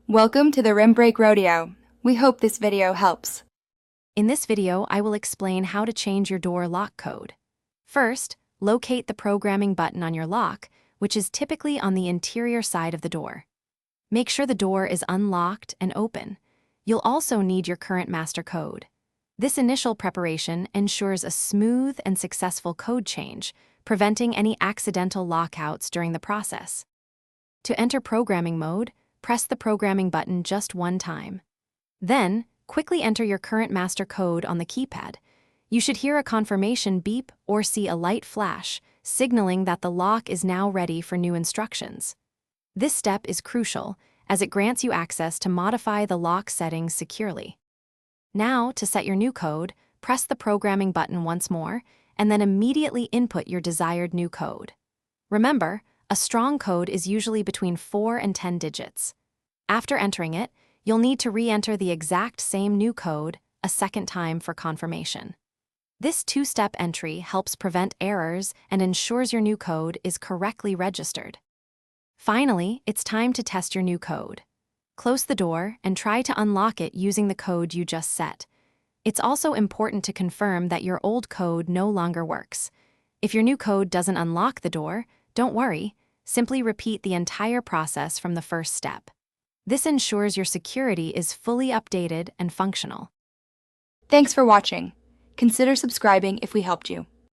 Welcome to the Rim Break Rodeo. We hope this video helps. In this video, I will explain how to change your door lock code. First, locate the programming button on your lock, which is typically on the interior side of the door. Make sure the door is unlocked and open. You'll also need your current master code. This initial preparation ensures a smooth and successful code change, preventing any accidental lockouts during the process. To enter programming mode, press the programming button just one time. Then, quickly enter your current master code on the keypad. You should hear a confirmation beep or see a light flash, signaling that the lock is now ready for new instructions. This step is crucial, as it grants you access to modify the lock settings securely. Now, to set your new code, press the programming button once more, and then immediately input your desired new code. Remember, a strong code is usually between 4 and 10 digits. After entering it, you'll need to re-enter the exact same new code a second time for confirmation. This two-step entry helps prevent errors and ensures your new code is correctly registered. Finally, it's time to test your new code. Close the door and try to unlock it using the code you just set. It's also important to confirm that your old code no longer works. If your new code doesn't unlock the door, don't worry, simply repeat the entire process from the first step. This ensures your security is fully updated and functional. Thanks for watching. Consider subscribing if we helped you.